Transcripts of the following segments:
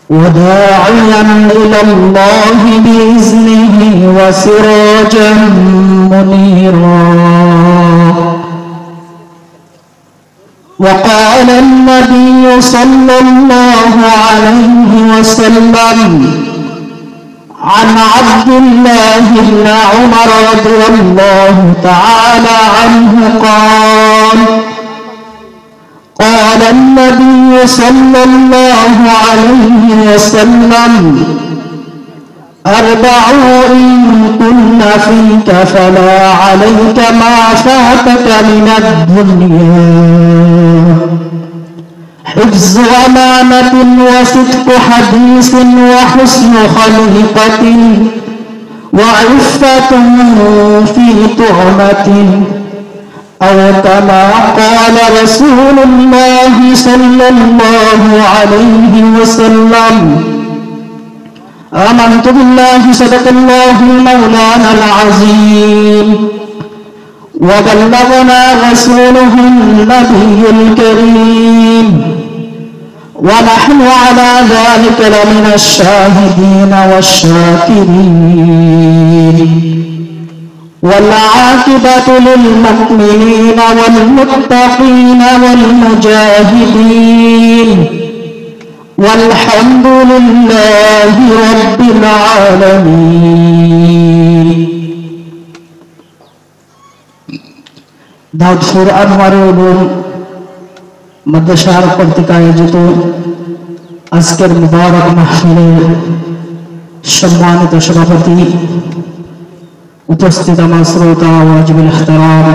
وداعيا إلى الله بإذنه وسراجا منيرا. وقال النبي صلى الله عليه وسلم عن عبد الله بن عمر رضي الله تعالى عنه قال النبي صلى الله عليه وسلم: أربع إن كن فيك فلا عليك ما فاتك من الدنيا: حفظ أمانة وصدق حديث وحسن خليقة وعفة في طعمة، أو كما قال رسول الله صلى الله عليه وسلم: آمنت بالله صدق الله مولانا العظيم وبلغنا رسوله النبي الكريم ونحن على ذلك لمن الشاهدين والشاكرين والعاقبة للمؤمنين والمتقين والمجاهدين والحمد لله رب العالمين. দাউদপুর আনোয়ারে উলুম মাদ্রাসার কর্তৃক আয়োজিত আজকের মুবারক মাহফিলের সম্মানিত সভাপতি, উপস্থিত আমার শ্রোতা ওয়াজিবুল ইহতারাম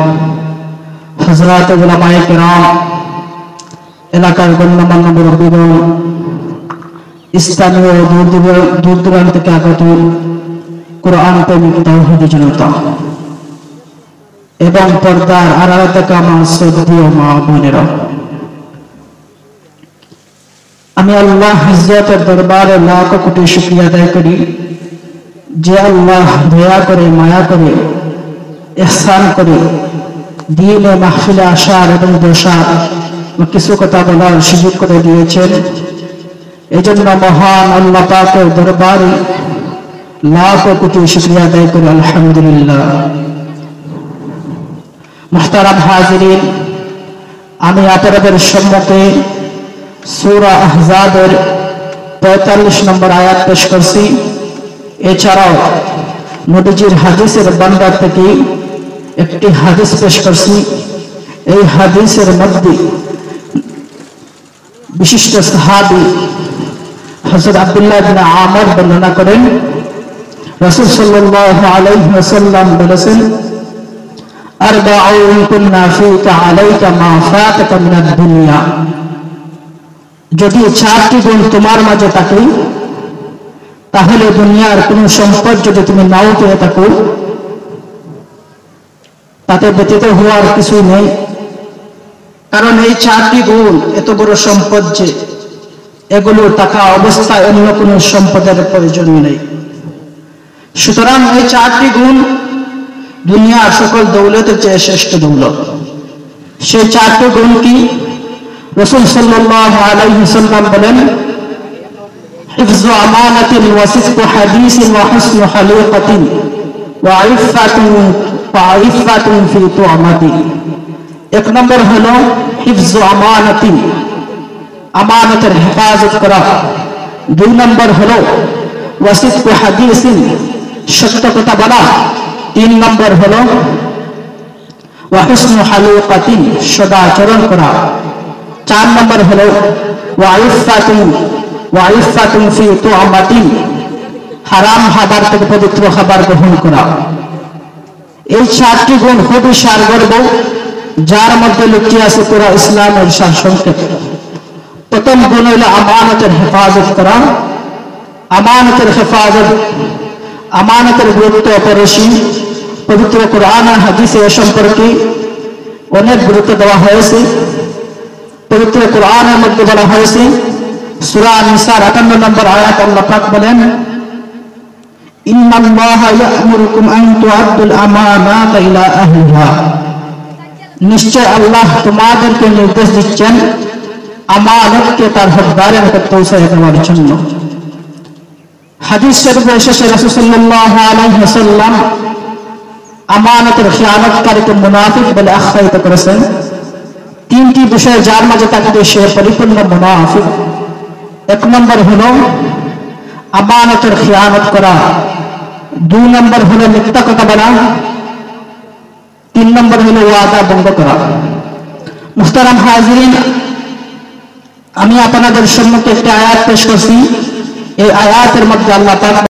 হযরত উলামায়ে কেরাম, এলাকার গণ্যমান্য মুরব্বিগণ, স্থানীয় দূর দূরান্ত থেকে আগত কোরআন প্রেমিক তাওহীদি জনতা এবং পর্দার আড়ালে থাকা আমার শ্রদ্ধেয় মা বোনেরা, আমি আল্লাহ ইজ্জতের দরবারে লাখ কোটি শুকরিয়া আদায় করি যে আল্লাহ দয়া করে, মায়া করে, ইহসান করে দিনে মাহফিলে আসার এবং বসার কিছু কথা বলার সুযোগ করে দিয়েছেন। এই জন্য মহান আল্লাহ পাকের দরবারে লাখ কোটি শুকরিয়া আদায় করি আলহামদুলিল্লাহ। মুহতারাম হাজিরিন, আমি আপনাদের সম্মুখে সূরা আহজাবের 45 নম্বর আয়াত পেশ করছি। এছাড়াও নবীজির হাদিসের বান্দার থেকে একটি হাদিস পেশ করছি। এই হাদিসের মধ্যে বিশিষ্ট সাহাবী হযরত আব্দুল্লাহ ইবনে আমর বর্ণনা করেন, রাসূল সাল্লাল্লাহু আলাইহি ওয়াসাল্লাম বলেছেন: আরবাউন কুন্না ফীকা আলাইকা মা ফাতাকা মিনাদ দুনিয়া। যদি চারটি গুণ তোমার মাঝে থাকে তাহলে দুনিয়ার কোন সম্পদ যদি তুমি নাও পেয়ে থাকো তাতে ব্যতীত হওয়ার কিছু নেই। কারণ এই চারটি গুণ এত বড় সম্পদ যে এগুলো টাকা অবস্থায় অন্য কোনো সম্পদের প্রয়োজন নেই। সুতরাং এই চারটি গুণ দুনিয়ার সকল দৌলতের চেয়ে শ্রেষ্ঠ দৌলত। সেই চারটি গুণ কি? রাসূল সাল্লাল্লাহু আলাইহি ওয়াসাল্লাম বলেন: حفظ أمانة وصدق حديث وحسن خليقة وعفة في طعمة। এক নম্বর হলো হিফজ আমানাতি, আমানতের হেফাজত করা। দুই নম্বর হলো ওয়াসিদক হাদিসিন, সত্য কথা বলা। তিন নম্বর হলো ওয়াহুসনু খালিকাতিন, সদাচরণ করা। চার নম্বর হলো ওয়াইফাতুন ফি তুআমাতিন, হারাম খাবার থেকে পবিত্র খাবার গ্রহণ করা। এই চারটি গুণ খুবই সারগর্ভ, যার মধ্যে লুকিয়ে আছে পুরো ইসলামের সারসংক্ষেপ। প্রথম গুণ হলো আমানতের হেফাজত করা। আমানতের হেফাজত, আমানতের গুরুত্ব অপরিসীম। পবিত্র কোরআন আর হাদিসে এ সম্পর্কে অনেক গুরুত্ব দেওয়া হয়েছে। পবিত্র কোরআনের মধ্যে বলা হয়েছে, সূরা নিসার 58 নম্বর আয়াত আল্লাহ পাক বলেন: ইন্নাল্লাহা ইয়া'মুরুকুম আন তু'আদ্দুল আমানাতা ইলা আহলিহা। নিশ্চয় আল্লাহ তোমাদেরকে নির্দেশ দিচ্ছেন আমানতকে তার হকদারের কাছে পৌঁছে দেওয়ার জন্য। হাদিস শরীফে এসেছে রাসূল সাল্লাল্লাহু আলাইহি ওয়াসাল্লাম আমানতের খিয়ানতকারীকে মুনাফিক বলে আখ্যায়িত করেছেন। তিনটি বিষয় যার মাঝে থাকবে সে পরিপূর্ণ মুনাফিক। এক নম্বর হলো আমানতের খিয়ানত করা, দুই নম্বর হলো মিথ্যা কথা বলা, তিন নম্বর হলো ওয়াদা ভঙ্গ করা। মুহতারাম হাজিরিন, আমি আপনাদের সম্মুখে একটি আয়াত পেশ করছি। এই আয়াতের মধ্যে আল্লাহ তাআলা